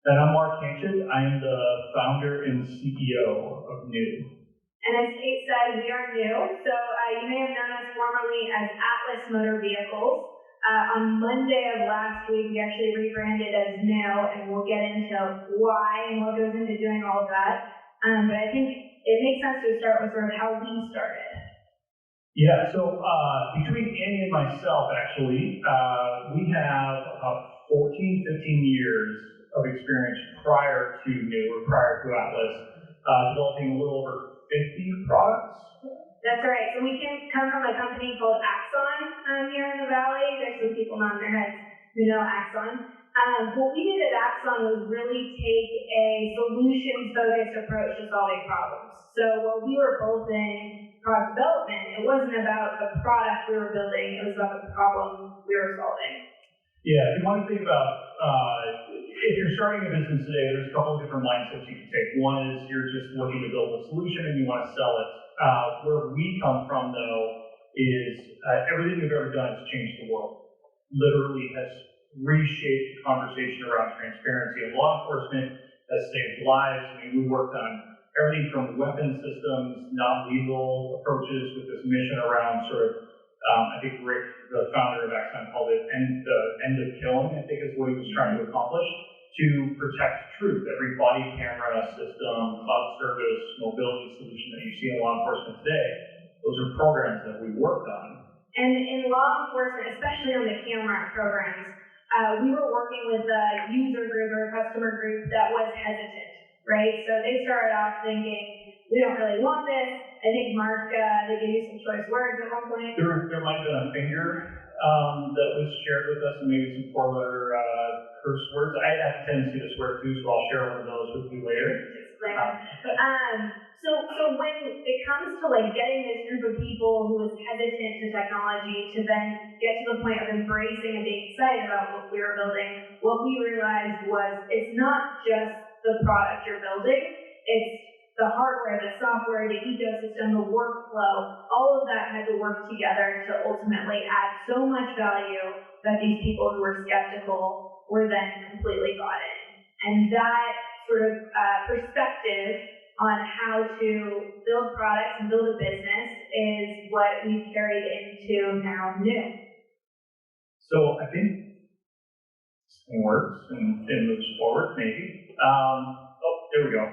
And I'm Mark Hanchett. I am the founder and CEO of NXU. And as Kate said, we are new, so you may have known us formerly as Atlis Motor Vehicles. On Monday of last week, we actually rebranded as NXU, and we'll get into why and what goes into doing all of that. But I think it makes sense to start with sort of how we started. Yeah, so between Annie and myself, actually, we have about 14, 15 years of experience prior to NXU, or prior to Atlis, developing a little over 50 products. That's right. So we come from a company called Axon here in the Valley. There's some people nodding their heads who know Axon. What we did at Axon was really take a solutions-focused approach to solving problems. So while we were both in product development, it wasn't about the product we were building, it was about the problem we were solving. Yeah, if you want to think about, if you're starting a business today, there's a couple of different mindsets you can take. One is you're just looking to build a solution and you want to sell it. Where we come from, though, is everything we've ever done has changed the world. Literally has reshaped the conversation around transparency. And law enforcement has saved lives. I mean, we worked on everything from weapon systems, non-lethal approaches with this mission around sort of, I think Rick, the founder of Axon, called it end of killing, I think is what he was trying to accomplish, to protect truth. Every body camera system, cloud service, mobility solution that you see in law enforcement today, those are programs that we worked on. And in law enforcement, especially on the camera programs, we were working with a user group or a customer group that was hesitant, right? So they started off thinking, we don't really want this. I think, Mark, they gave you some choice words at one point. There might have been a finger that was shared with us, and maybe some four-letter curse words. I have a tendency to swear too, so I'll share one of those with you later. So when it comes to like getting this group of people who was hesitant to technology to then get to the point of embracing and being excited about what we were building, what we realized was it's not just the product you're building, it's the hardware, the software, the ecosystem, the workflow, all of that had to work together to ultimately add so much value that these people who were skeptical were then completely bought in. And that sort of perspective on how to build products and build a business is what we've carried into now NXU. So I think this thing works and moves forward, maybe. There we go.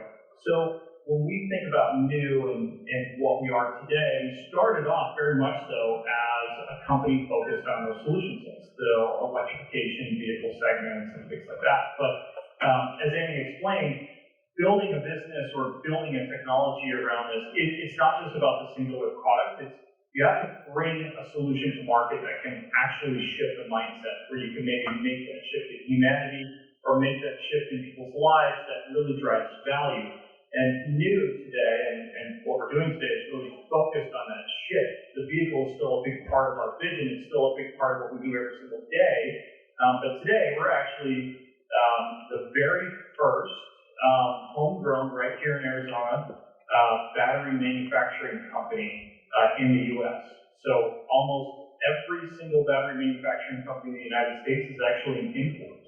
So when we think about NXU and what we are today, we started off very much so as a company focused on those solution sets, the electrification vehicle segments and things like that. But as Annie explained, building a business or building a technology around this, it's not just about the singular product. It's you have to bring a solution to market that can actually shift the mindset, where you can maybe make that shift in humanity or make that shift in people's lives that really drives value. And NXU today, and what we're doing today, is really focused on that shift. The vehicle is still a big part of our vision. It's still a big part of what we do every single day. But today, we're actually the very first homegrown, right here in Arizona, battery manufacturing company in the U.S. So almost every single battery manufacturing company in the United States is actually an import.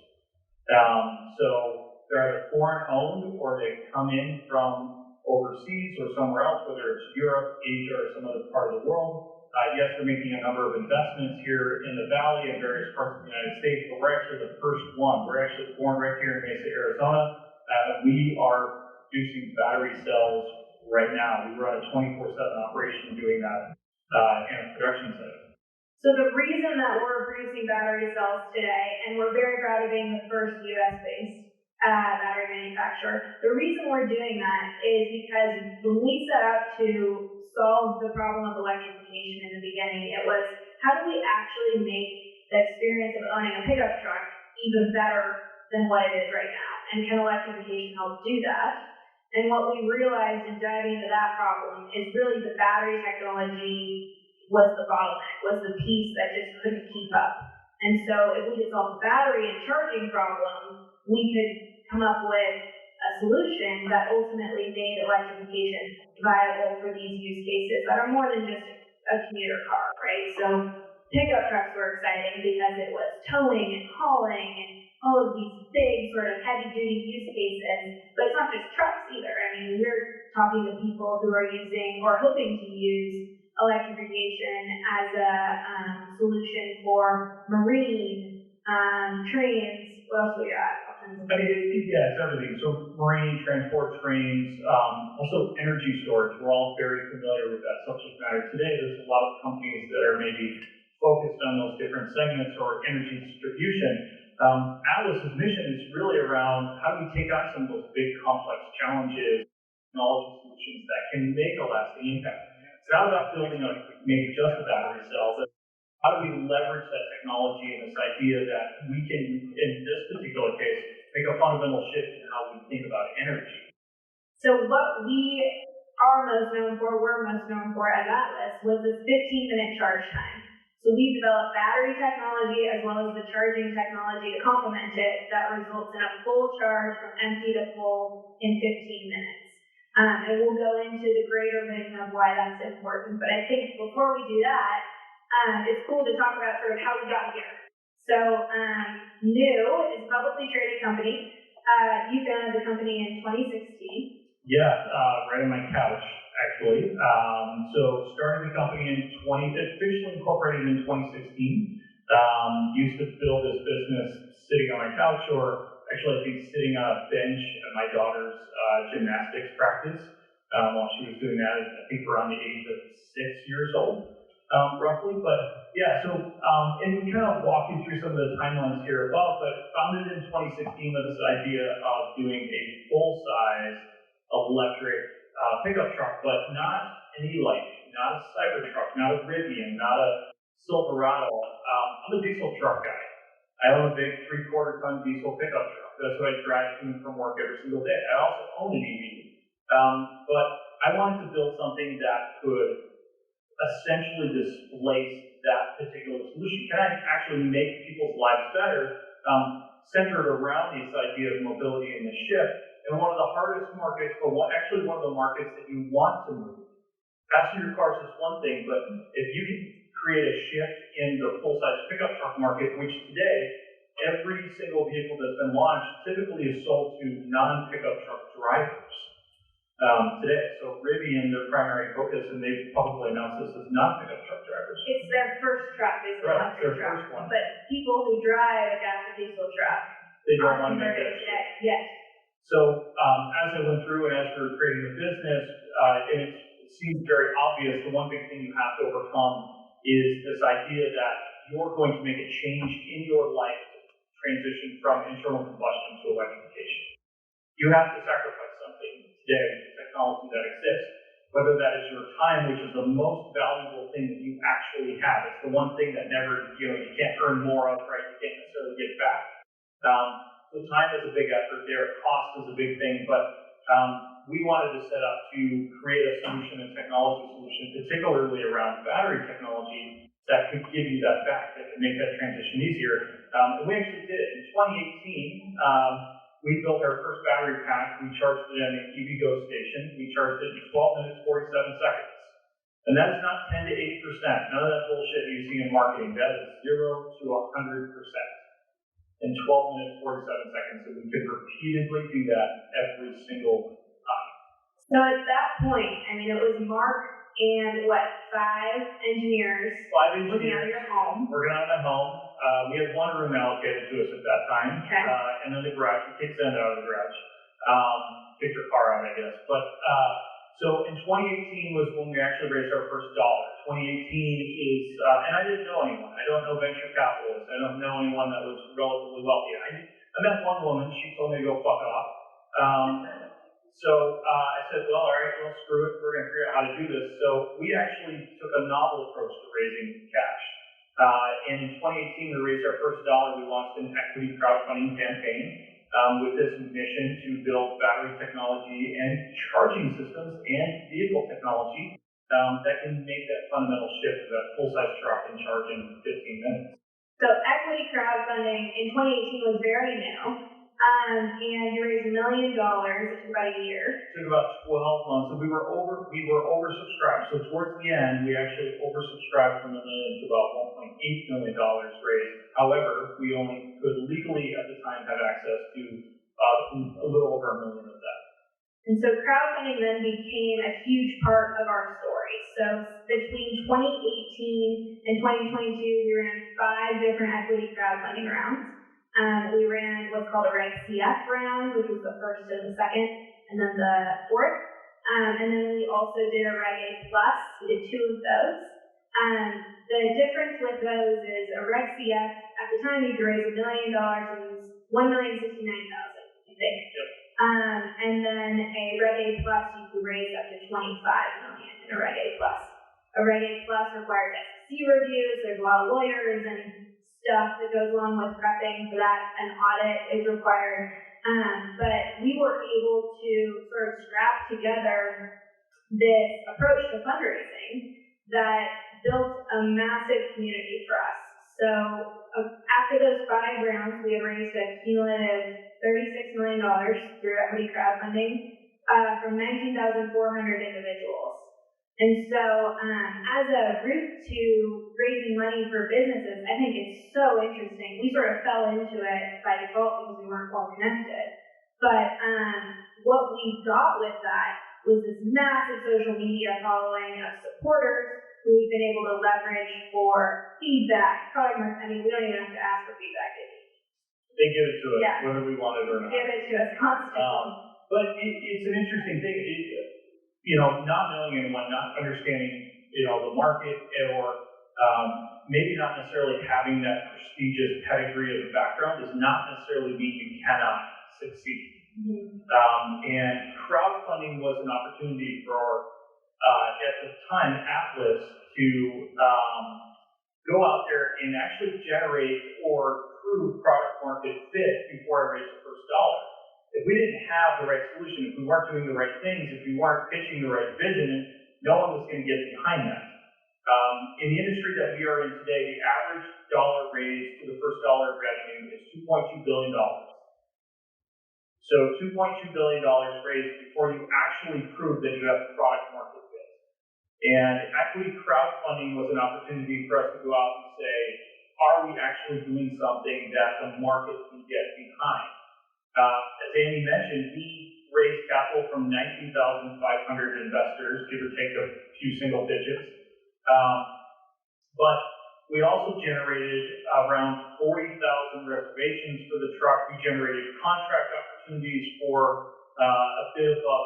So they're either foreign-owned or they come in from overseas or somewhere else, whether it's Europe, Asia, or some other part of the world. Yes, they're making a number of investments here in the Valley and various parts of the United States, but we're actually the first one. We're actually born right here in Mesa, Arizona. We are producing battery cells right now. We run a 24/7 operation doing that in a production setting. So the reason that we're producing battery cells today, and we're very proud of being the first U.S.-based battery manufacturer, the reason we're doing that is because when we set out to solve the problem of electrification in the beginning, it was how do we actually make the experience of owning a pickup truck even better than what it is right now? And can electrification help do that? And what we realized in diving into that problem is really the battery technology was the bottleneck, was the piece that just couldn't keep up. And so if we could solve the battery and charging problem, we could come up with a solution that ultimately made electrification viable for these use cases that are more than just a commuter car, right? So pickup trucks were exciting because it was towing and hauling and all of these big sort of heavy duty use cases, but it's not just trucks either. I mean, we're talking to people who are using or hoping to use electrification as a solution for marine, trains. What else we got? I mean, yeah, it's everything. So marine, transport, trains, also energy storage. We're all very familiar with that subject matter today. There's a lot of companies that are maybe focused on those different segments or energy distribution. Atlis's mission is really around how do we take on some of those big complex challenges, technology solutions that can make a lasting impact. It's not about building maybe just a battery cell, but how do we leverage that technology and this idea that we can, in this particular case, make a fundamental shift in how we think about energy. So what we're most known for as Atlis was this 15-minute charge time. So we've developed battery technology as well as the charging technology to complement it that results in a full charge from empty to full in 15 minutes. And we'll go into the greater vision of why that's important. But I think before we do that, it's cool to talk about sort of how we got here. So NXU is a publicly traded company. You founded the company in 2016. Yeah, right on my couch, actually. So started the company officially incorporated in 2016. Used to build this business sitting on my couch, or actually I think sitting on a bench at my daughter's gymnastics practice while she was doing that, I think around the age of 6 years old. Roughly, but yeah, so, and we kind of walk you through some of the timelines here above, but founded in 2016 with this idea of doing a full-size electric pickup truck, but not an E-Light, not a Cybertruck, not a Rivian, not a Silverado. I'm a diesel truck guy. I own a big 3/4-ton diesel pickup truck. That's what I drive to and from work every single day. I also own an EV, but I wanted to build something that could essentially displace that particular solution. Can I actually make people's lives better, centered around this idea of mobility and the shift? And one of the hardest markets, but actually one of the markets that you want to move. Passenger cars is one thing, but if you can create a shift in the full-size pickup truck market, which today, every single vehicle that's been launched typically is sold to non-pickup truck drivers. Today. So Rivian, their primary focus, and they've publicly announced this, is not pickup truck drivers. It's their first truck, is an electric truck. First one. But people who drive a gas or diesel truck they don't want to make that today. Yes. So as I went through and as we were creating the business, and it seems very obvious, the one big thing you have to overcome is this idea that you're going to make a change in your life to transition from internal combustion to electrification. You have to sacrifice something today with the technology that exists, whether that is your time, which is the most valuable thing that you actually have. It's the one thing that never, you can't earn more of, right? You can't necessarily get back. The time is a big effort there, cost is a big thing, but we wanted to set up to create a solution, a technology solution, particularly around battery technology that could give you that back, that could make that transition easier. And we actually did it. In 2018, we built our first battery pack. We charged it at an EVgo station. We charged it in 12 minutes, 47 seconds. And that's not 10 to 8%. None of that bullshit you see in marketing. That is 0 to 100% in 12 minutes, 47 seconds. So we could repeatedly do that every single time. So at that point, I mean, it was Mark and five engineers working out of your home. Working out of my home. We had one room allocated to us at that time. Okay. And then the garage, we kicked Zen out of the garage. Get your car out, I guess. But so in 2018 was when we actually raised our first dollar. 2018 is, and I didn't know anyone. I don't know venture capitalists. I don't know anyone that was relatively wealthy. I met one woman. She told me to go fuck off. So I said, well, all right, well, screw it. We're going to figure out how to do this. So we actually took a novel approach to raising cash. And in 2018, we raised our first dollar. We launched an equity crowdfunding campaign with this mission to build battery technology and charging systems and vehicle technology that can make that fundamental shift to that full-size truck and charge in 15 minutes. So equity crowdfunding in 2018 was very new. and you raised $1 million. It took about a year. It took about 12 months, and we were oversubscribed. So towards the end, we actually oversubscribed from $1 million to about $1.8 million raised. However, we only could legally at the time have access to a little over $1 million of that. And so crowdfunding then became a huge part of our story. So between 2018 and 2022, we ran 5 different equity crowdfunding rounds. We ran what's called a Reg CF round, which was the first and the second, and then the fourth. And then we also did a Reg A plus. We did 2 of those. The difference with those is a Reg CF, at the time you could raise $1 million, and it was $1,069,000, I think. Yep. And then a Reg A plus, you could raise up to $25 million in a Reg A plus. A Reg A plus requires SEC reviews. There's a lot of lawyers and stuff that goes along with prepping for that. An audit is required. But we were able to sort of scrap together this approach to fundraising that built a massive community for us. So after those 5 rounds, we had raised a cumulative $36 million through equity crowdfunding from 19,400 individuals. And so as a route to raising money for businesses, I think it's so interesting. We sort of fell into it by default because we weren't well connected. But what we got with that was this massive social media following of supporters who we've been able to leverage for feedback, product marketing. I mean, we don't even have to ask for feedback. They give it to us, Yeah. whether we want it or not. Give it to us constantly. But it's an interesting thing. Not knowing anyone, not understanding, the market, or maybe not necessarily having that prestigious pedigree of a background does not necessarily mean you cannot succeed. Mm-hmm. And crowdfunding was an opportunity for, at the time, Atlis to go out there and actually generate or prove product market fit before I raised the first dollar. If we didn't have the right solution, if we weren't doing the right things, if we weren't pitching the right vision, no one was going to get behind that. In the industry that we are in today, the average dollar raised to the first dollar of revenue is $2.2 billion. So $2.2 billion raised before you actually prove that you have product market fit. And equity crowdfunding was an opportunity for us to go out and say, are we actually doing something that the market can get behind? As Amy mentioned, we raised capital from 19,500 investors, give or take a few single digits. But we also generated around 40,000 reservations for the truck. We generated contract opportunities for a bit above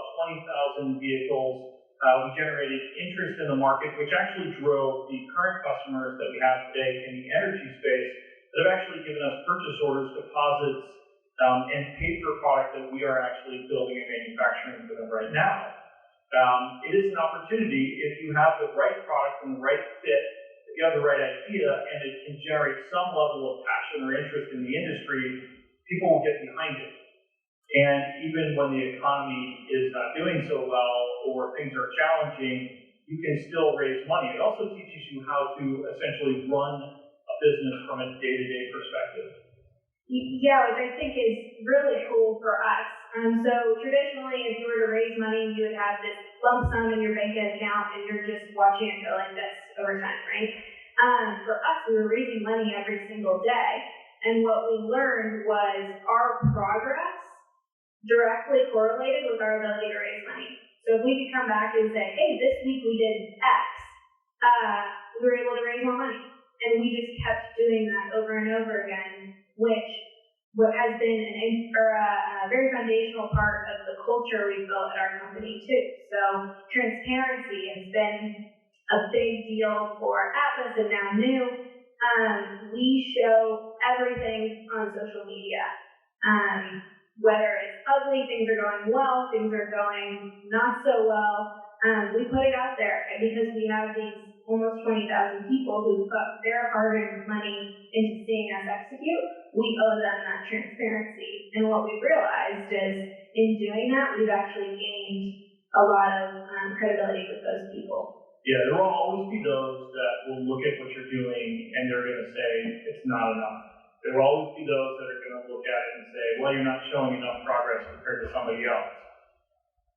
20,000 vehicles. We generated interest in the market, which actually drove the current customers that we have today in the energy space that have actually given us purchase orders, deposits, and paid for product that we are actually building and manufacturing for them right now. It is an opportunity if you have the right product and the right fit, if you have the right idea, and it can generate some level of passion or interest in the industry, people will get behind it. And even when the economy is not doing so well or things are challenging, you can still raise money. It also teaches you how to essentially run a business from a day-to-day perspective. Yeah, which I think is really cool for us. So traditionally, if you were to raise money, you would have this lump sum in your bank account, and you're just watching it go like this over time, right? For us, we were raising money every single day, and what we learned was our progress directly correlated with our ability to raise money. So if we could come back and say, hey, this week we did X, we were able to raise more money. And we just kept doing that over and over again, which has been a very foundational part of the culture we've built at our company too. So transparency has been a big deal for Atlis and now NXU. We show everything on social media. Whether it's ugly, things are going well, things are going not so well, we put it out there because we have these almost 20,000 people who put their hard-earned money into seeing us execute. We owe them that transparency. And what we've realized is in doing that, we've actually gained a lot of credibility with those people. Yeah, there will always be those that will look at what you're doing and they're going to say it's not enough. There will always be those that are going to look at it and say, well, you're not showing enough progress compared to somebody else.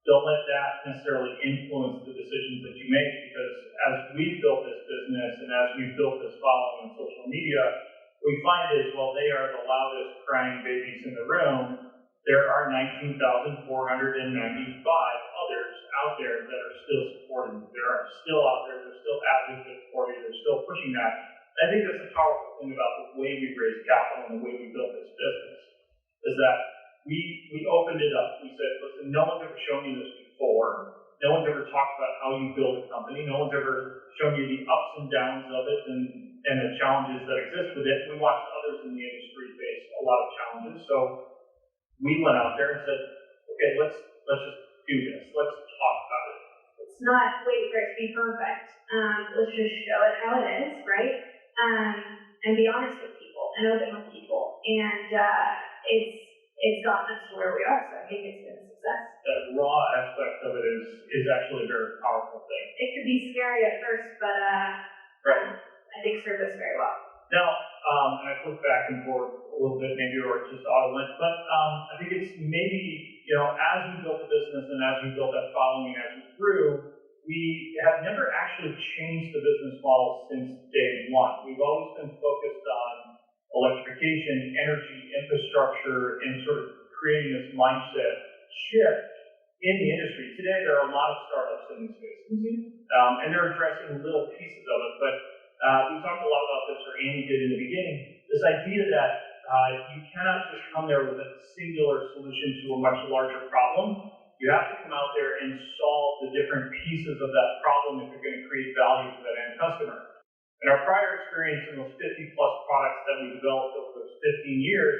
Don't let that necessarily influence the decisions that you make, because as we've built this business and as we've built this following on social media, we find is, well, they are the loudest crying babies in the room. There are 19,495 others out there that are still supporting. There are still out there, they're still advocates for you, they're still pushing that. I think that's the powerful thing about the way we raised capital and the way we built this business, is that we opened it up. We said, listen, no one's ever shown you this before. No one's ever talked about how you build a company. No one's ever shown you the ups and downs of it and the challenges that exist with it. We watched others in the industry face a lot of challenges. So we went out there and said, okay, let's just do this. Let's talk about it. It's not wait for it to be perfect. Let's just show it how it is, right? And be honest with people and open with people. And it's gotten us to where we are, so I think it's been a success. That raw aspect of it is actually a very powerful thing. It could be scary at first, but right. I think served us very well. Now, and I clicked back and forth a little bit, maybe, or just auto went, but I think it's maybe, as we built the business and as we built that following and as we grew, we have never actually changed the business model since day one. We've always been focused on electrification, energy, infrastructure, and sort of creating this mindset shift in the industry. Today, there are a lot of startups in this space, and they're addressing little pieces of it, but we talked a lot about this, or Andy did in the beginning, this idea that you cannot just come there with a singular solution to a much larger problem. You have to come out there and solve the different pieces of that problem if you're going to create value for that end customer. In our prior experience in those 50+ products that we developed over those 15 years,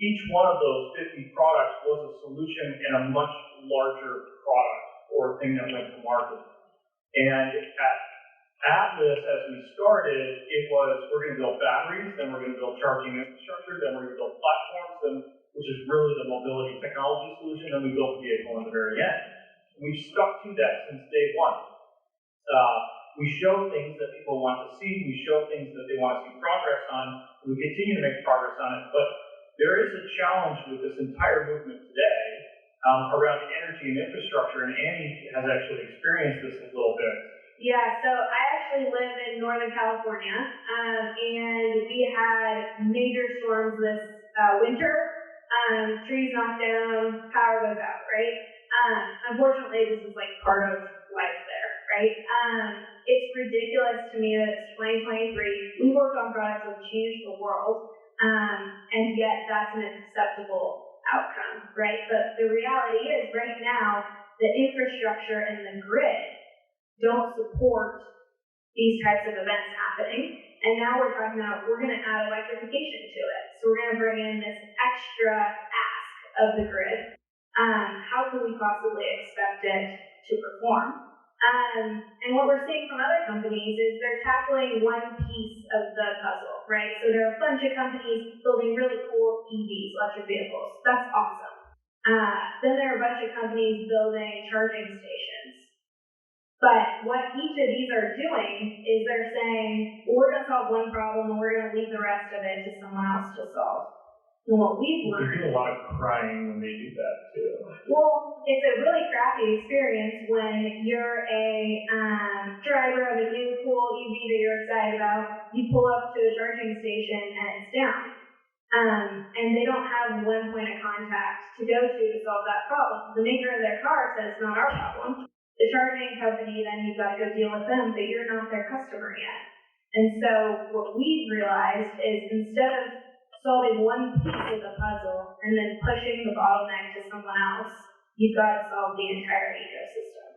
each one of those 50 products was a solution in a much larger product or thing that went to market. And at Atlis, as we started, it was, we're going to build batteries, then we're going to build charging infrastructure, then we're going to build platforms, which is really the mobility technology solution, and we built the vehicle in the very end. We've stuck to that since day one. We show things that people want to see, we show things that they want to see progress on, and we continue to make progress on it, but there is a challenge with this entire movement today around energy and infrastructure, and Annie has actually experienced this a little bit. Yeah, so I actually live in Northern California, and we had major storms this winter. Trees knocked down, power goes out, right? Unfortunately, this is like part of life there, right? It's ridiculous to me that it's 2023. We worked on products that changed the world, and yet that's an acceptable outcome, right? But the reality is, right now, the infrastructure and the grid don't support these types of events happening. And now we're talking about, we're going to add electrification to it. So we're going to bring in this extra ask of the grid. How can we possibly expect it to perform? And what we're seeing from other companies is they're tackling one piece of the puzzle, right? So there are a bunch of companies building really cool EVs, electric vehicles. That's awesome. Then there are a bunch of companies building charging stations. But what each of these are doing is they're saying, well, we're going to solve one problem and we're going to leave the rest of it to someone else to solve. And what we've learned... They do a lot of crying when they do that, too. Well, it's a really crappy experience when you're a driver of a new cool EV that you're excited about. You pull up to a charging station and it's down. And they don't have one point of contact to go to solve that problem. The maker of their car says it's not our problem. The charging company, then you've got to go deal with them, but you're not their customer yet. And so what we've realized is instead of solving one piece of the puzzle and then pushing the bottleneck to someone else, you've got to solve the entire ecosystem.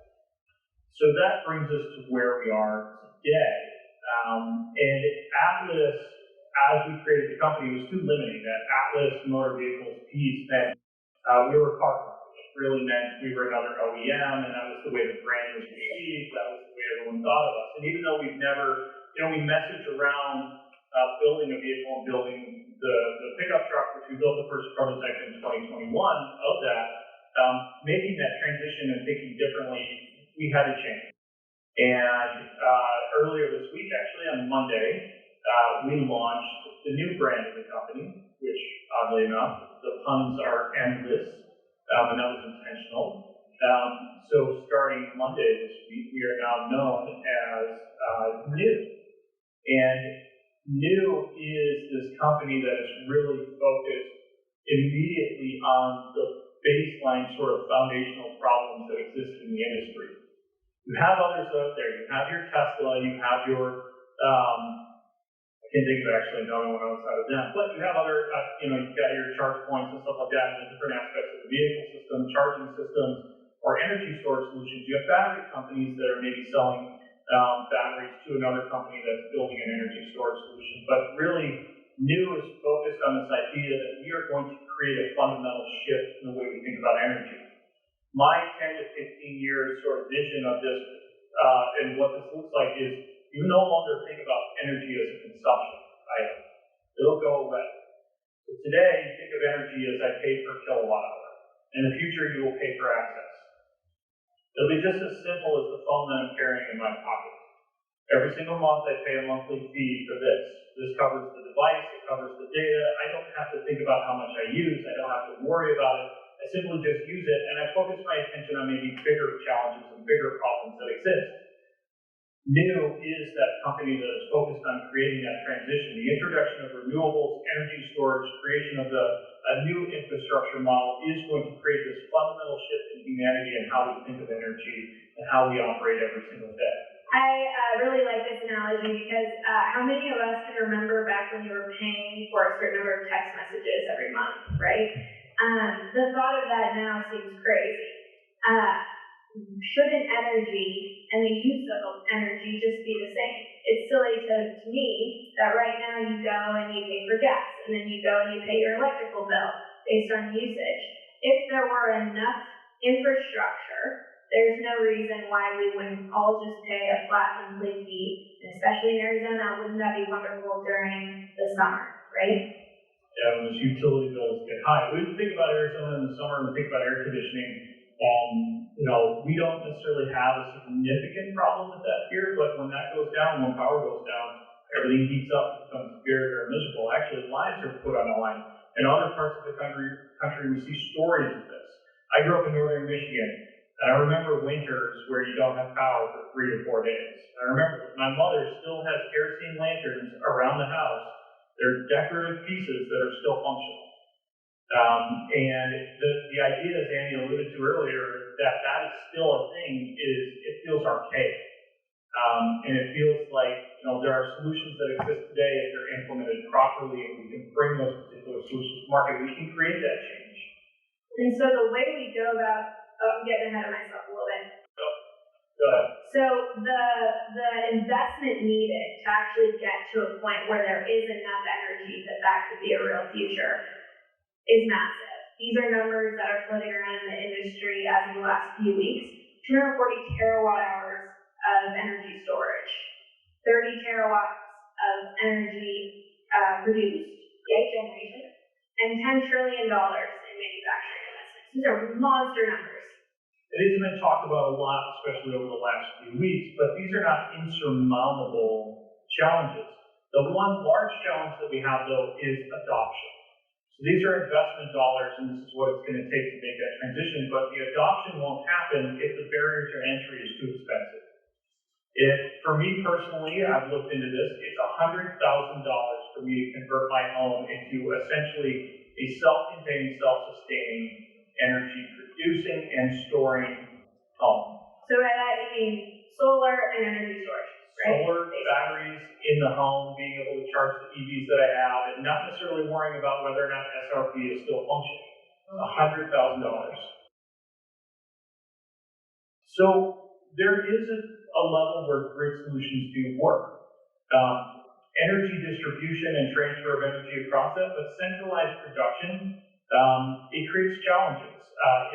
So that brings us to where we are today. And Atlis, as we created the company, was too limiting. That Atlis motor vehicles piece meant we were a car company. Really meant we were another OEM, and that was the way the brand was received. That was the way everyone thought of us. And even though we've never, we message around building a vehicle and building the pickup truck, which we built the first prototype in 2021 of that, making that transition and thinking differently, we had to change. And earlier this week, actually on Monday, we launched the new brand of the company, oddly enough. The puns are endless, and that was intentional. So starting Monday this week, we are now known as New. And New is this company that is really focused immediately on the baseline sort of foundational problems that exist in the industry. You have others out there. You have your Tesla, you have your, I can't think of actually another one outside of them, but you have other, you've got your charge points and stuff like that, and the different aspects of the vehicle system, charging systems, or energy storage solutions. You have battery companies that are maybe selling batteries to another company that's building an energy storage solution. But really, New is focused on this idea that we are going to create a fundamental shift in the way we think about energy. My 10 to 15 years sort of vision of this and what this looks like is you no longer think about energy as a consumption item. It'll go away. So today, you think of energy as I pay per kilowatt hour. In the future, you will pay for access. It'll be just as simple as the phone that I'm carrying in my pocket. Every single month, I pay a monthly fee for this. This covers the device, it covers the data. I don't have to think about how much I use. I don't have to worry about it. I simply just use it, and I focus my attention on maybe bigger challenges and bigger problems that exist. New is that company that is focused on creating that transition. The introduction of renewables, energy storage, creation of a new infrastructure model is going to create this fundamental shift in humanity and how we think of energy and how we operate every single day. I really like this analogy because how many of us can remember back when you were paying for a certain number of text messages every month, right? The thought of that now seems crazy. Shouldn't energy and the use of energy just be the same? It's silly to me that right now you go and you pay for gas, and then you go and you pay your electrical bill based on usage. If there were enough infrastructure, there's no reason why we wouldn't all just pay a flat monthly fee, especially in Arizona. Wouldn't that be wonderful during the summer, right? Yeah, when those utility bills get high. We think about Arizona in the summer, we think about air conditioning. We don't necessarily have a significant problem with that here, but when that goes down, when power goes down, everything heats up, it becomes very, very miserable. Actually, lives are put on the line. In other parts of the country, we see stories of this. I grew up in northern Michigan, and I remember winters where you don't have power for 3 to 4 days. I remember my mother still has kerosene lanterns around the house. They're decorative pieces that are still functional. And the idea, as Andy alluded to earlier, that is still a thing, is it feels archaic. And it feels like, there are solutions that exist today if they're implemented properly and we can bring those particular solutions to market, we can create that change. And so the way we go about, I'm getting ahead of myself a little bit. Go ahead. So the investment needed to actually get to a point where there is enough energy that could be a real future is massive. These are numbers that are floating around in the industry as of the last few weeks. 240 terawatt hours of energy storage, 30 terawatts of energy produced, generation, and $10 trillion in manufacturing investments. These are monster numbers. It hasn't been talked about a lot, especially over the last few weeks, but these are not insurmountable challenges. The one large challenge that we have, though, is adoption. So these are investment dollars, and this is what it's going to take to make that transition, but the adoption won't happen if the barrier to entry is too expensive. For me personally, I've looked into this, it's $100,000 for me to convert my home into essentially a self-contained, self-sustaining, energy-producing and storing home. So by that you mean solar and energy storage, right? Solar, batteries in the home, being able to charge the EVs that I have, and not necessarily worrying about whether or not SRP is still functioning. $100,000. So there is a level where grid solutions do work. Energy distribution and transfer of energy across that, but centralized production, it creates challenges.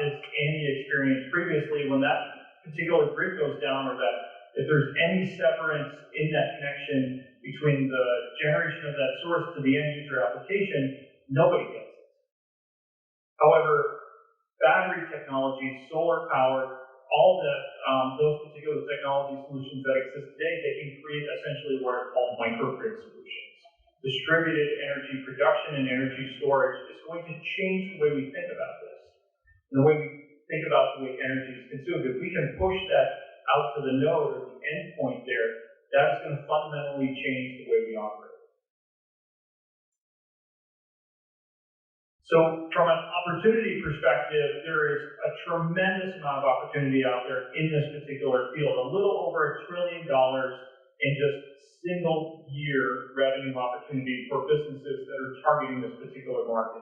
As Andy experienced previously, when that particular grid goes down, or that if there's any severance in that connection between the generation of that source to the end user application, nobody gets it. However, battery technology, solar power, all that, those particular technology solutions that exist today, they can create essentially what are called microgrid solutions. distributed energy production and energy storage is going to change the way we think about this, and the way we think about the way energy is consumed. If we can push that out to the node or the endpoint there, that's going to fundamentally change the way we operate. So from an opportunity perspective, there is a tremendous amount of opportunity out there in this particular field. A little over $1 trillion in just single year revenue opportunity for businesses that are targeting this particular market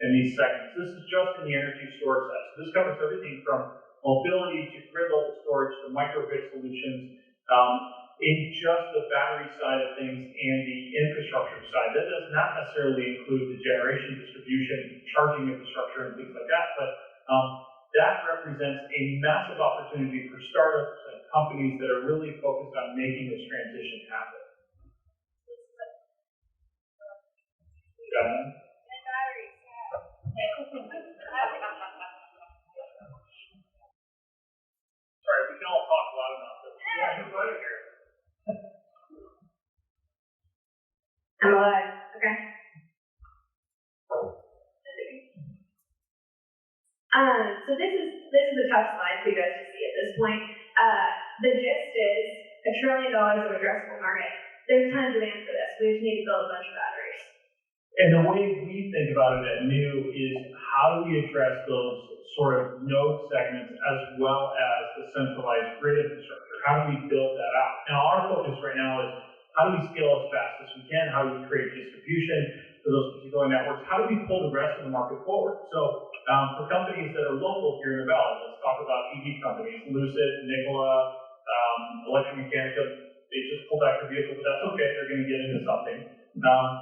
and these segments. This is just in the energy storage side. So this covers everything from mobility to grid level storage to microgrid solutions. In just the battery side of things and the infrastructure side. That does not necessarily include the generation, distribution, charging infrastructure, and things like that, but that represents a massive opportunity for startups and companies that are really focused on making this transition happen. Sorry, we can all talk loud enough, but yeah, you're right here. I'm alive. Okay. So this is a tough slide for you guys to see at this point. The gist is $1 trillion of addressable market. There's a ton of demand for this. We just need to build a bunch of batteries. And the way we think about it at NXU is how do we address those sort of node segments as well as the centralized grid infrastructure? How do we build that out? Now, our focus right now is how do we scale as fast as we can? How do we create distribution for those particular networks? How do we pull the rest of the market forward? So for companies that are local here in the Valley, let's talk about EV companies, Lucid, Nikola, Electromechanica. They just pulled back their vehicle, but that's okay. They're going to get into something.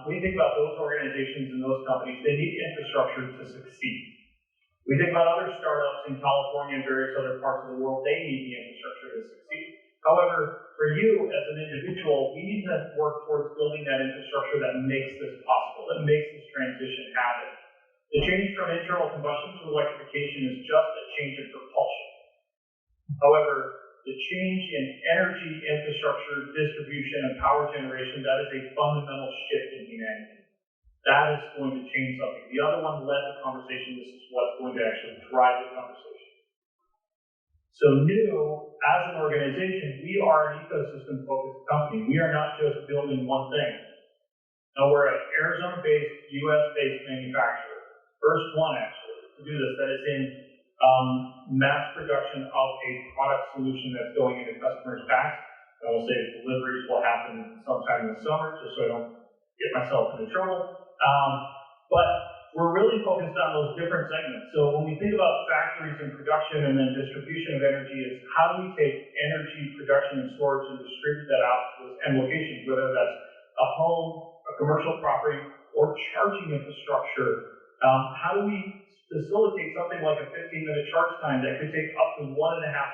When you think about those organizations and those companies, they need infrastructure to succeed. We think about other startups in California and various other parts of the world, they need the infrastructure to succeed. However, for you as an individual, we need to work towards building that infrastructure that makes this possible, that makes this transition happen. The change from internal combustion to electrification is just a change in propulsion. However, the change in energy infrastructure, distribution, and power generation, that is a fundamental shift in humanity. That is going to change something. The other one led the conversation. This is what's going to actually drive the conversation. So NXU, as an organization, we are an ecosystem-focused company. We are not just building one thing. Now, we're an Arizona-based, US-based manufacturer. First one, actually, to do this, that is in mass production of a product solution that's going into customers' packs. I will say deliveries will happen sometime in the summer, just so I don't get myself into trouble. But we're really focused on those different segments. So when we think about factories and production and then distribution of energy, it's how do we take energy production and storage and distribute that out to those end locations, whether that's a home, a commercial property, or charging infrastructure. How do we facilitate something like a 15-minute charge time that could take up to 1.5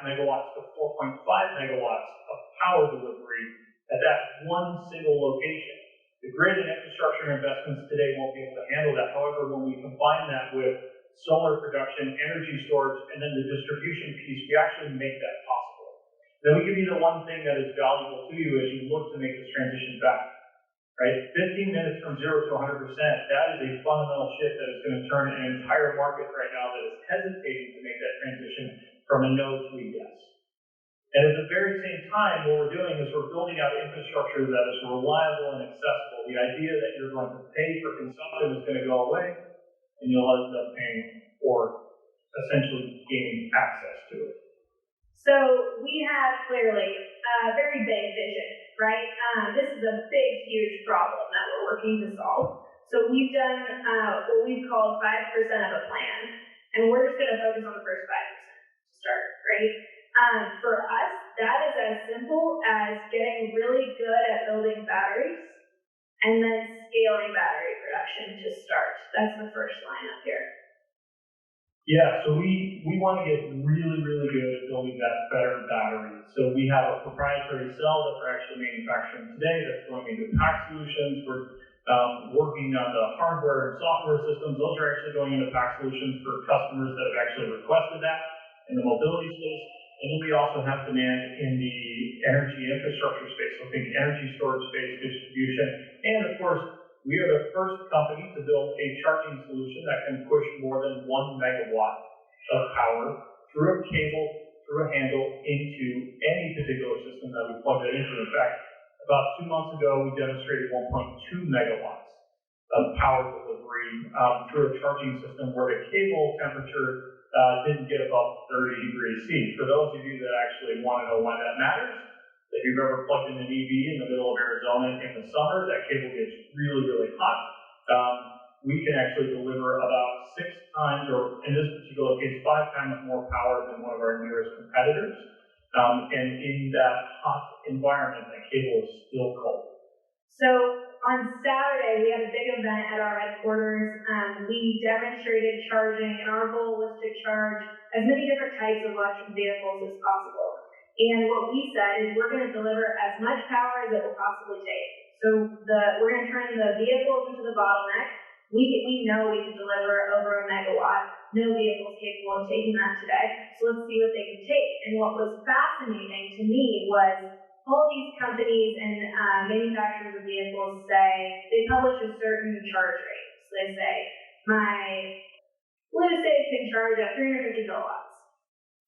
megawatts to 4.5 megawatts of power delivery at that one single location? The grid and infrastructure investments today won't be able to handle that. However, when we combine that with solar production, energy storage, and then the distribution piece, we actually make that possible. Then we give you the one thing that is valuable to you as you look to make this transition back, right? 15 minutes from 0 to 100%, that is a fundamental shift that is going to turn an entire market right now that is hesitating to make that transition from a no to a yes. And at the very same time, what we're doing is we're building out infrastructure that is reliable and accessible. The idea that you're going to pay for consumption is going to go away, and you'll end up paying for essentially gaining access to it. So we have clearly a very big vision, right? This is a big, huge problem that we're working to solve. So we've done what we've called 5% of a plan, and we're just going to focus on the first 5% to start, right? For us, that is as simple as getting really good at building batteries and then scaling battery production to start. That's the first line up here. Yeah, so we want to get really, really good at building that better battery. So we have a proprietary cell that we're actually manufacturing today that's going into pack solutions. We're working on the hardware and software systems. Those are actually going into pack solutions for customers that have actually requested that in the mobility space. And then we also have demand in the energy infrastructure space, so think energy storage space, distribution, and of course, We are the first company to build a charging solution that can push more than 1 megawatt of power through a cable, through a handle, into any particular system that we plug that into. In fact, about 2 months ago, we demonstrated 1.2 megawatts of power delivery through a charging system where the cable temperature didn't get above 30 degrees C. For those of you that actually want to know why that matters, if you've ever plugged in an EV in the middle of Arizona in the summer, that cable gets really, really hot. We can actually deliver about 6 times, or in this particular case, 5 times more power than one of our nearest competitors. And in that hot environment, that cable is still cold. So on Saturday, we had a big event at our headquarters. We demonstrated charging, and our goal was to charge as many different types of electric vehicles as possible. And what we said is we're going to deliver as much power as it will possibly take. So we're going to turn the vehicles into the bottleneck. We know we can deliver over 1 megawatt. No vehicle's capable of taking that today. So let's see what they can take. And what was fascinating to me was all these companies and manufacturers of vehicles say, they publish a certain charge rate. So they say, my Lucid can charge at 350 kilowatts.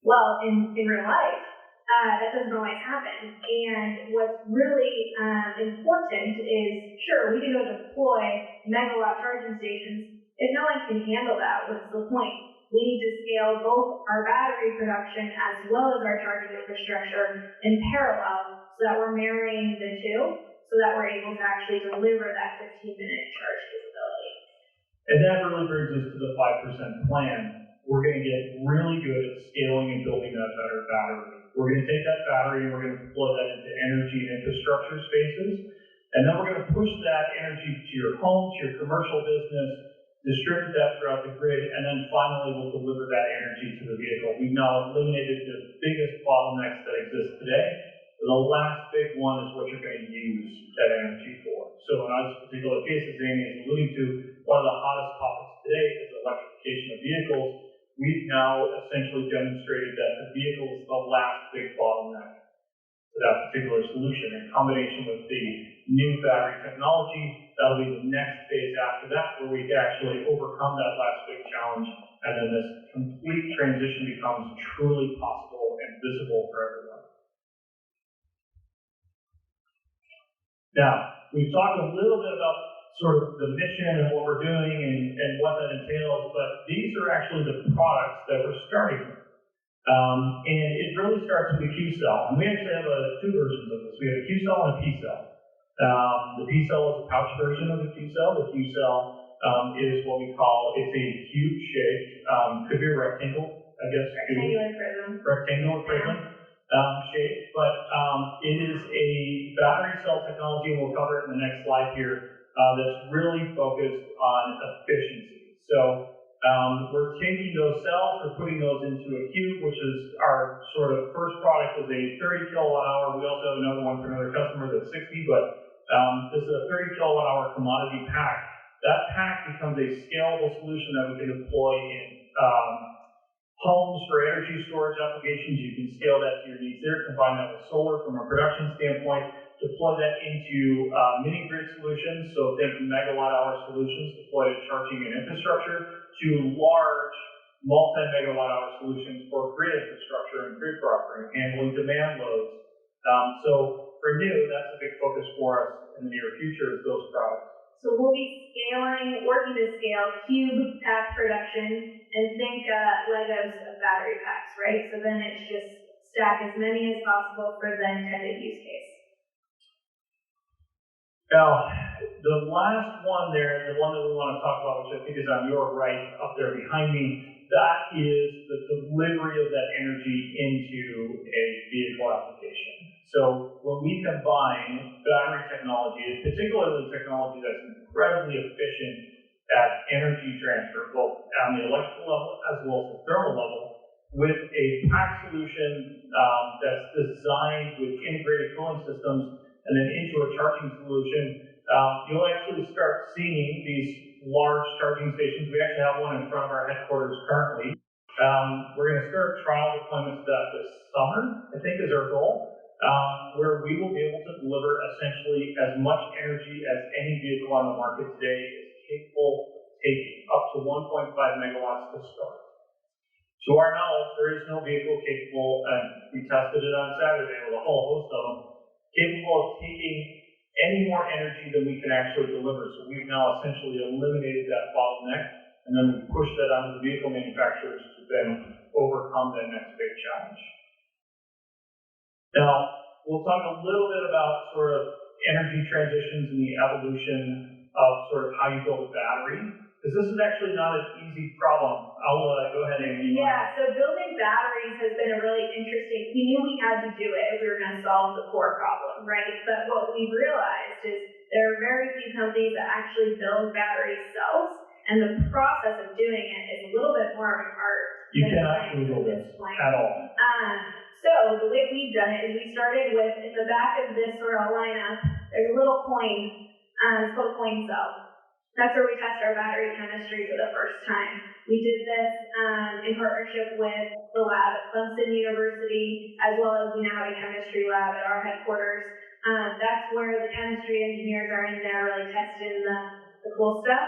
Well, in real life, that doesn't always happen. And what's really important is, sure, we can go deploy megawatt charging stations. If no one can handle that, what's the point? We need to scale both our battery production as well as our charging infrastructure in parallel so that we're marrying the two so that we're able to actually deliver that 15-minute charge capability. And that really brings us to the 5% plan. We're going to get really good at scaling and building that better battery. We're going to take that battery and we're going to deploy that into energy and infrastructure spaces. And then we're going to push that energy to your home, to your commercial business, distribute that throughout the grid, and then finally we'll deliver that energy to the vehicle. We've now eliminated the biggest bottlenecks that exist today. The last big one is what you're going to use that energy for. So in this particular case, as Amy is alluding to, one of the hottest topics today is electrification of vehicles. We've now essentially demonstrated that the vehicle is the last big bottleneck to that particular solution. In combination with the new battery technology, that'll be the next phase after that, where we can actually overcome that last big challenge, and then this complete transition becomes truly possible and visible for everyone. Now, we've talked a little bit about sort of the mission and what we're doing and what that entails, but these are actually the products that we're starting with. And it really starts with a Q cell. And we actually have 2 versions of this. We have a Q cell and a P cell. The P cell is a pouch version of the Q cell. The Q cell is what we call, it's a cube shaped, could be a rectangle, I guess. Rectangular prism shape, but it is a battery cell technology, and we'll cover it in the next slide here. That's really focused on efficiency. So we're taking those cells, we're putting those into a cube, which is our sort of first product is a 30 kilowatt hour. We also have another one for another customer that's 60, but this is a 30 kilowatt hour commodity pack. That pack becomes a scalable solution that we can deploy in homes for energy storage applications. You can scale that to your needs there, combine that with solar from a production standpoint, deploy that into mini grid solutions, so think megawatt hour solutions deployed in charging and infrastructure, to large multi-megawatt hour solutions for grid infrastructure and grid buffering, handling demand loads. So for new, that's a big focus for us in the near future is those products. So we'll be working to scale cube pack production, and think Legos of battery packs, right? So then it's just stack as many as possible for the intended use case. Now, the last one there, the one that we want to talk about, which I think is on your right up there behind me, that is the delivery of that energy into a vehicle application. So when we combine battery technology, and particularly technology that's incredibly efficient at energy transfer, both on the electrical level as well as the thermal level, with a pack solution that's designed with integrated cooling systems, and then into a charging solution, you'll actually start seeing these large charging stations. We actually have one in front of our headquarters currently. We're going to start trial deployments of that this summer, I think is our goal. where we will be able to deliver essentially as much energy as any vehicle on the market today is capable of taking, up to 1.5 megawatts to start. To our knowledge, there is no vehicle capable, and we tested it on Saturday with a whole host of them, capable of taking any more energy than we can actually deliver. So we've now essentially eliminated that bottleneck, and then we push that onto the vehicle manufacturers to then overcome that next big challenge. Now, we'll talk a little bit about sort of energy transitions and the evolution of sort of how you build a battery, because this is actually not an easy problem. I'll go ahead and... Yeah, so building batteries has been a really interesting, we knew we had to do it if we were going to solve the core problem, right? But what we've realized is there are very few companies that actually build battery cells, and the process of doing it is a little bit more of an art. You cannot Google this at all. So the way we've done it is we started with, in the back of this sort of lineup, there's a little coin, it's called a coin cell. That's where we test our battery chemistry for the first time. We did this in partnership with the lab at Clemson University, as well as we now have a chemistry lab at our headquarters. That's where the chemistry engineers are in there really testing the cool stuff.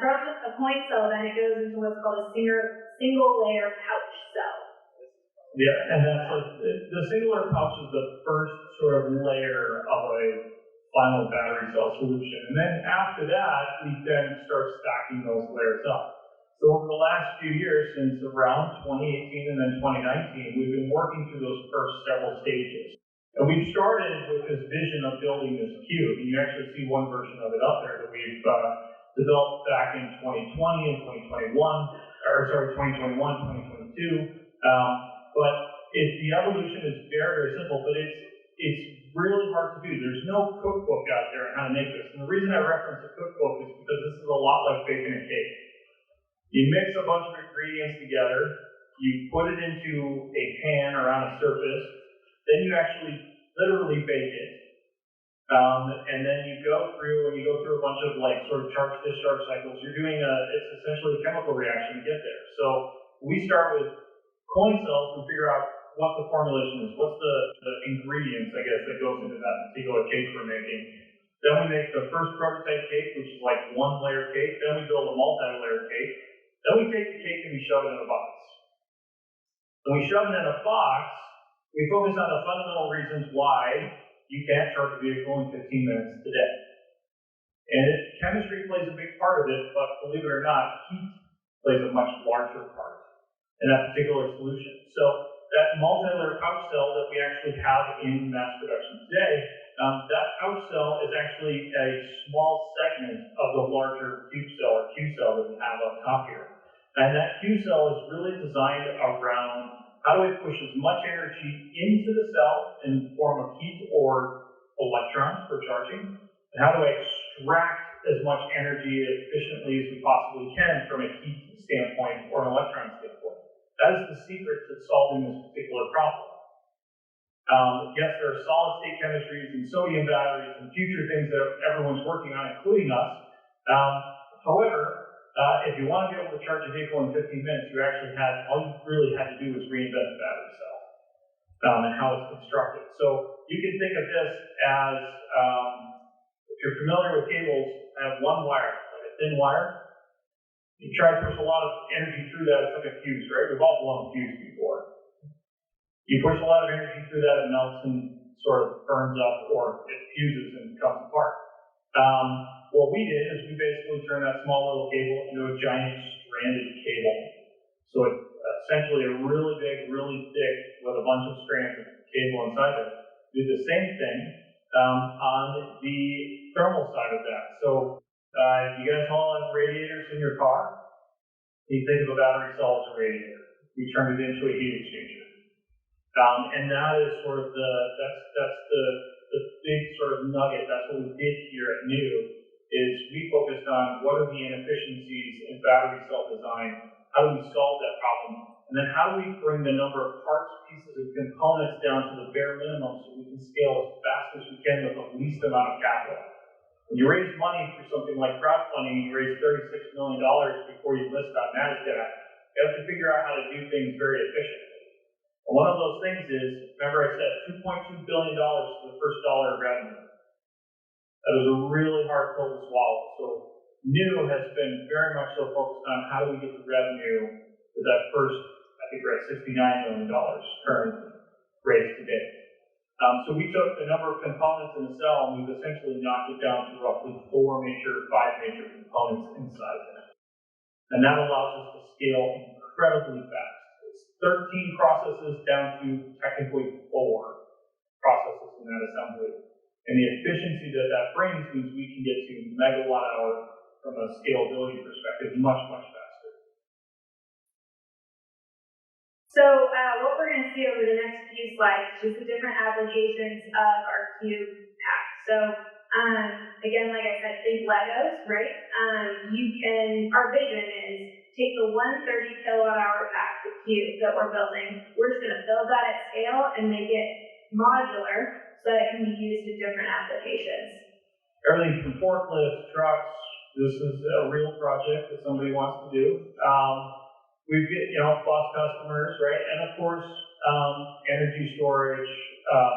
From a coin cell, then it goes into what's called a single layer pouch cell. Yeah, and that's the singular pouch is the first sort of layer of a final battery cell solution. And then after that, we then start stacking those layers up. So over the last few years, since around 2018 and then 2019, we've been working through those first several stages. And we've started with this vision of building this cube. And you actually see one version of it up there that we've developed back in 2020 and 2021, 2022. But the evolution is very, very simple, but it's really hard to do. There's no cookbook out there on how to make this. And the reason I reference a cookbook is because this is a lot like baking a cake. You mix a bunch of ingredients together, you put it into a pan or on a surface, then you actually literally bake it. And then you go through a bunch of like sort of charge-discharge cycles. You're doing it's essentially a chemical reaction to get there. So we start with coin cells and figure out what the formulation is, what's the ingredients, I guess, that goes into that particular cake we're making. Then we make the first prototype cake, which is like one layer cake. Then we build a multi-layer cake. Then we take the cake and we shove it in a box. When we shove it in a box, we focus on the fundamental reasons why you can't charge a vehicle in 15 minutes today. And chemistry plays a big part of it, but believe it or not, heat plays a much larger part in that particular solution. So that multi-layer pouch cell that we actually have in mass production today, that pouch cell is actually a small segment of the larger cube cell or Q cell that we have up top here. And that Q cell is really designed around how do we push as much energy into the cell in the form of heat or electrons for charging, and how do I extract as much energy efficiently as we possibly can from a heat standpoint or an electron standpoint. That is the secret to solving this particular problem. Yes, there are solid-state chemistries and sodium batteries and future things that everyone's working on, including us. However, if you want to be able to charge a vehicle in 15 minutes, all you really had to do was reinvent the battery cell and how it's constructed. So you can think of this as, if you're familiar with cables, I have one wire, like a thin wire. You try to push a lot of energy through that, it's like a fuse, right? We've all blown a fuse before. You push a lot of energy through that, it melts and sort of burns up, or it fuses and comes apart. What we did is we basically turned that small little cable into a giant stranded cable. So it's essentially a really big, really thick, with a bunch of strands of cable inside it. Do the same thing on the thermal side of that. So you guys all have radiators in your car. You think of a battery cell as a radiator. We turned it into a heat exchanger. And that is sort of that's the big sort of nugget. That's what we did here at NXU, is we focused on what are the inefficiencies in battery cell design, how do we solve that problem, and then how do we bring the number of parts, pieces, and components down to the bare minimum so we can scale as fast as we can with the least amount of capital. When you raise money through something like crowdfunding, you raise $36 million before you list on Nasdaq, you have to figure out how to do things very efficiently. One of those things is, remember I said $2.2 billion for the first dollar of revenue. That was a really hard pill to swallow. So new has been very much so focused on how do we get the revenue for that first, I think we're at $69 million currently raised to date. So we took the number of components in the cell and we've essentially knocked it down to roughly five major components inside there. And that allows us to scale incredibly fast. 13 processes down to technically 4 processes in that assembly. And the efficiency that that brings means we can get to megawatt hour from a scalability perspective much, much faster. So what we're going to see over the next few slides is just the different applications of our cube pack. So again, like I said, think Legos, right? Our vision is take the 130 kilowatt hour pack, the cube that we're building, we're just going to build that at scale and make it modular so that it can be used in different applications. Everything from forklifts, trucks, this is a real project that somebody wants to do. We've got, bus customers, right? And of course, energy storage,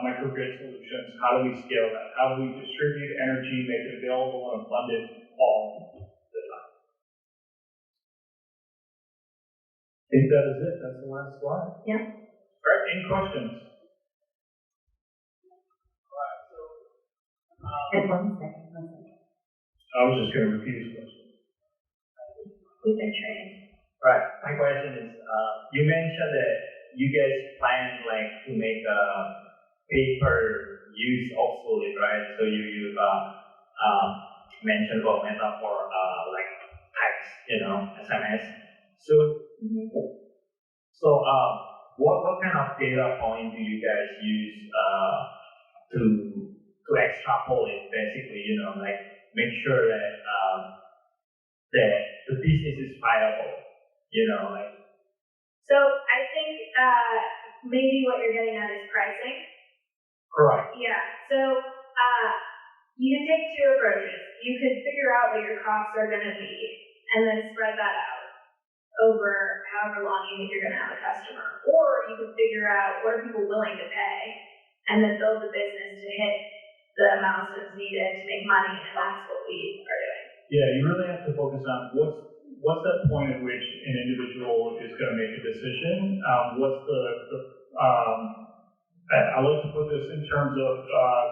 microgrid solutions. How do we scale that? How do we distribute energy, make it available and abundant all the time? I think that is it. That's the last slide. Yeah. All right, any questions? One second. I was just going to repeat his question. We've been trained. Right. My question is, you mentioned that you guys plan to make a pay-per-use obsolete, right? So you mentioned about metaphor like text, SMS. So what kind of data point do you guys use to extrapolate, basically, make sure that that the business is viable? So I think maybe what you're getting at is pricing. Correct. Yeah. So you can take two approaches. You could figure out what your costs are going to be and then spread that out over however long you think you're going to have a customer. Or you could figure out what are people willing to pay and then build the business to hit the milestones needed to make money, and that's what we are doing. Yeah, you really have to focus on what's that point at which an individual is going to make a decision? I like to put this in terms of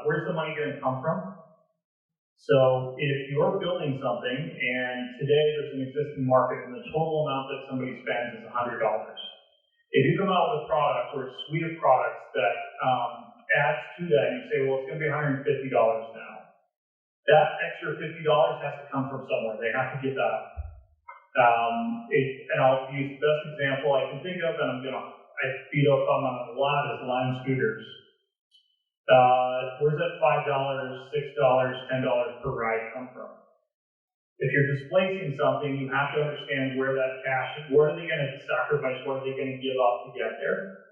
where's the money going to come from? So if you're building something and today there's an existing market and the total amount that somebody spends is $100, if you come out with a product or a suite of products that adds to that and you say, well, it's going to be $150 now, that extra $50 has to come from somewhere. They have to get that up. And I'll use the best example I can think of, and I beat up on a lot is Lime scooters. Where's that $5, $6, $10 per ride come from? If you're displacing something, you have to understand where that cash, what are they going to sacrifice, what are they going to give up to get there?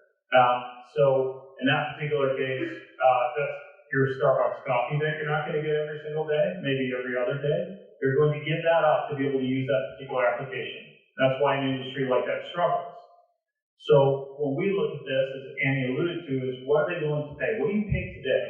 So in that particular case, that's your Starbucks coffee that you're not going to get every single day, maybe every other day. You're going to give that up to be able to use that particular application. That's why an industry like that struggles. So when we look at this, as Annie alluded to, is what are they willing to pay? What do you pay today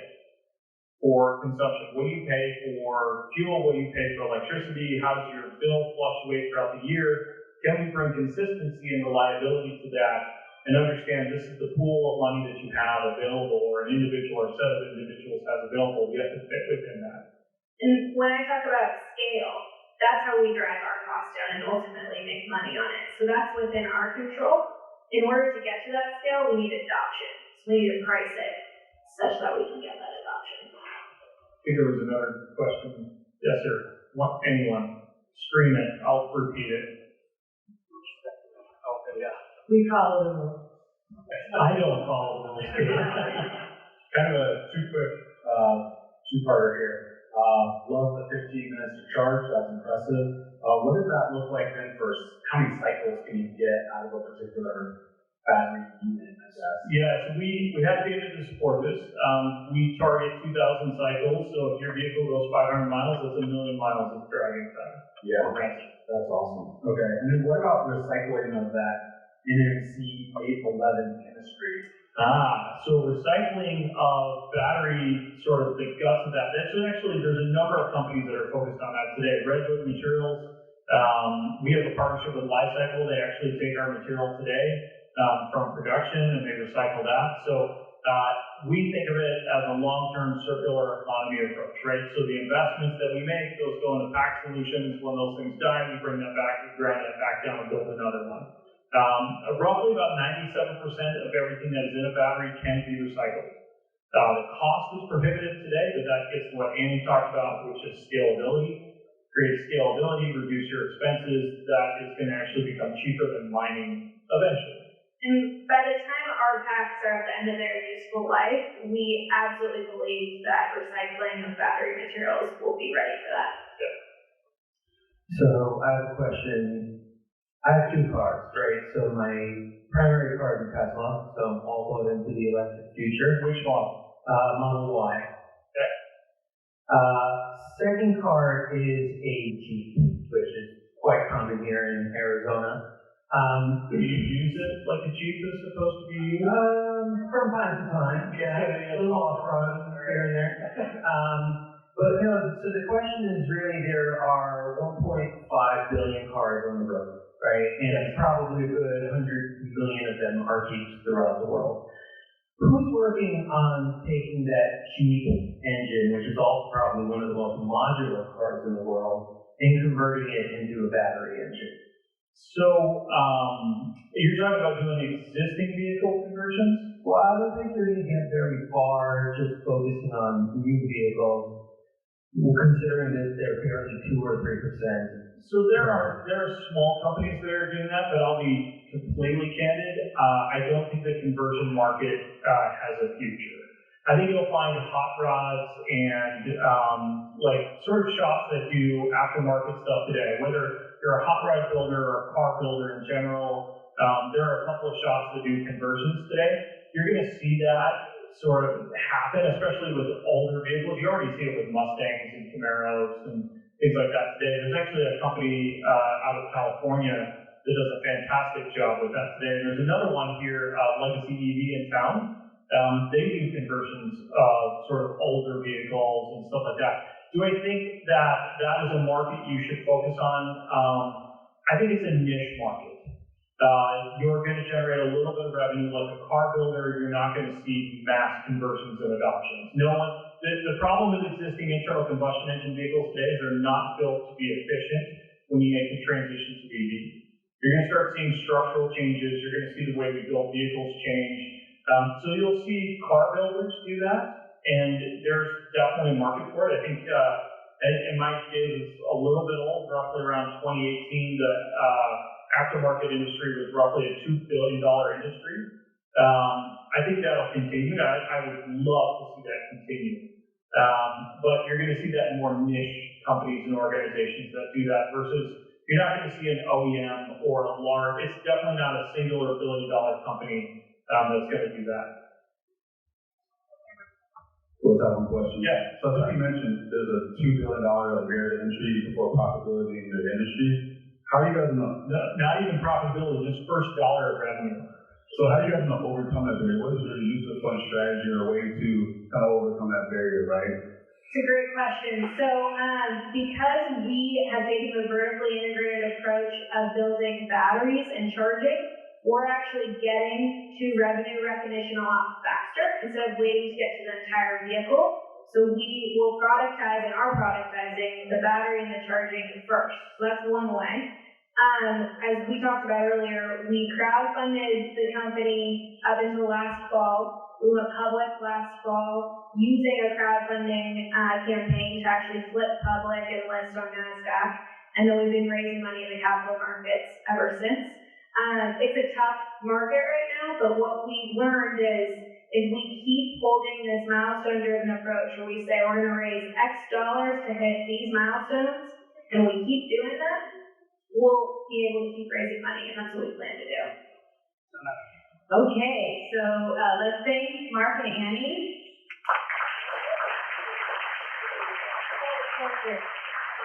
for consumption? What do you pay for fuel? What do you pay for electricity? How does your bill fluctuate throughout the year? Can we bring consistency and reliability to that and understand this is the pool of money that you have available, or an individual or a set of individuals has available? We have to fit within that. And when I talk about scale, that's how we drive our costs down and ultimately make money on it. So that's within our control. In order to get to that scale, we need adoption. So we need to price it such that we can get that adoption. I think there was another question. Yes, sir. Anyone? Scream it. I'll repeat it. Okay, yeah. We follow the rules. I don't follow the rules. Kind of a two-parter here. Love the 15 minutes to charge. That's impressive. What does that look like then for how many cycles can you get out of a particular battery unit, I guess? Yeah, so we have data to support this. We target 2,000 cycles, so if your vehicle goes 500 miles, that's 1 million miles of driving time. Yeah, that's awesome. Okay, and then what about recycling of that NXU 811 chemistry? So recycling of battery, sort of the guts of that. That's actually, there's a number of companies that are focused on that today. Redwood Materials, we have a partnership with Lifecycle. They actually take our material today from production and they recycle that. So we think of it as a long-term circular economy approach, right? So the investments that we make, those go into pack solutions. When those things die, we bring that back, we grind that back down and build another one. Roughly about 97% of everything that is in a battery can be recycled. The cost is prohibitive today, but that gets to what Annie talked about, which is scalability. Create scalability, reduce your expenses. That is going to actually become cheaper than mining eventually. And by the time our packs are at the end of their useful life, we absolutely believe that recycling of battery materials will be ready for that. Yeah. So I have a question. I have two cars, right? So my primary car is a Tesla, so I'm all bought into the electric future. Which one? Model Y. Okay. Second car is a Jeep, which is quite common here in Arizona. Do you use it like a Jeep is supposed to be used? From time to time, yeah, a little off-road here and there. But you know, so the question is really, there are 1.5 billion cars on the road, right? And probably a good 100 million of them are Jeeps throughout the world. Who's working on taking that Jeep engine, which is also probably one of the most modular cars in the world, and converting it into a battery engine? So, you're talking about doing existing vehicle conversions? Well, I don't think you're going to get very far just focusing on new vehicles, considering that they're barely 2 or 3%. So there are small companies that are doing that, but I'll be completely candid. I don't think the conversion market has a future. I think you'll find hot rods and like sort of shops that do aftermarket stuff today, whether you're a hot rod builder or a car builder in general. There are a couple of shops that do conversions today. You're going to see that sort of happen, especially with older vehicles. You already see it with Mustangs and Camaros and things like that today. There's actually a company out of California that does a fantastic job with that today. And there's another one here, Legacy EV in town. They do conversions of sort of older vehicles and stuff like that. Do I think that that is a market you should focus on? I think it's a niche market. You're going to generate a little bit of revenue like a car builder. You're not going to see mass conversions and adoptions. The problem with existing internal combustion engine vehicles today is they're not built to be efficient when you make the transition to EV. You're going to start seeing structural changes. You're going to see the way we build vehicles change. So you'll see car builders do that, and there's definitely a market for it. I think, and my gig is a little bit old, roughly around 2018, the aftermarket industry was roughly a $2 billion industry. I think that'll continue. I would love to see that continue. But you're going to see that in more niche companies and organizations that do that versus you're not going to see an OEM or a large, it's definitely not a singular billion-dollar company that's going to do that. Let's have one question. Yeah. So I think you mentioned there's a $2 billion barrier to entry before profitability in the industry. How do you guys know? No, not even profitability, just first dollar of revenue. So how do you guys know overcome that barrier? What is your use of fund strategy or way to kind of overcome that barrier, right? It's a great question. So because we have taken the vertically integrated approach of building batteries and charging, we're actually getting to revenue recognition a lot faster instead of waiting to get to the entire vehicle. So we will productize and are productizing the battery and the charging first. So that's one way. As we talked about earlier, we crowdfunded the company up until last fall. We went public last fall using a crowdfunding campaign to actually flip public and list on Nasdaq. And then we've been raising money in the capital markets ever since. It's a tough market right now, but what we learned is if we keep holding this milestone-driven approach where we say we're going to raise X dollars to hit these milestones, and we keep doing that, we'll be able to keep raising money, and that's what we plan to do. Okay, so let's thank Mark and Annie.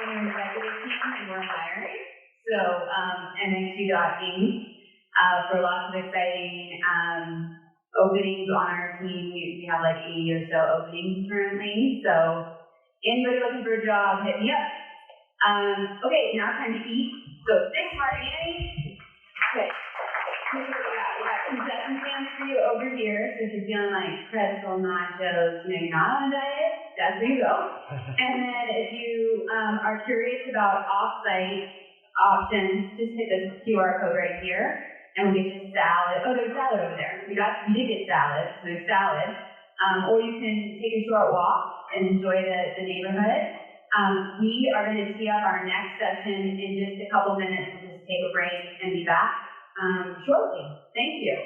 On our executive team, and we're hiring. So NXU.Inc. for lots of exciting openings on our team. We have like 80 or so openings currently. So anybody looking for a job, hit me up. Okay, now it's time to eat. So thanks, Mark and Annie. Okay. We got concession stands for you over here. So if you're feeling like pretzel, nachos, you're not on a diet, that's where you go. And then if you are curious about off-site options, just hit this QR code right here, and we'll get you salad. Oh, there's salad over there. We did get salad, so there's salad. Or you can take a short walk and enjoy the neighborhood. We are going to tee up our next session in just a couple minutes. We'll just take a break and be back shortly. Thank you.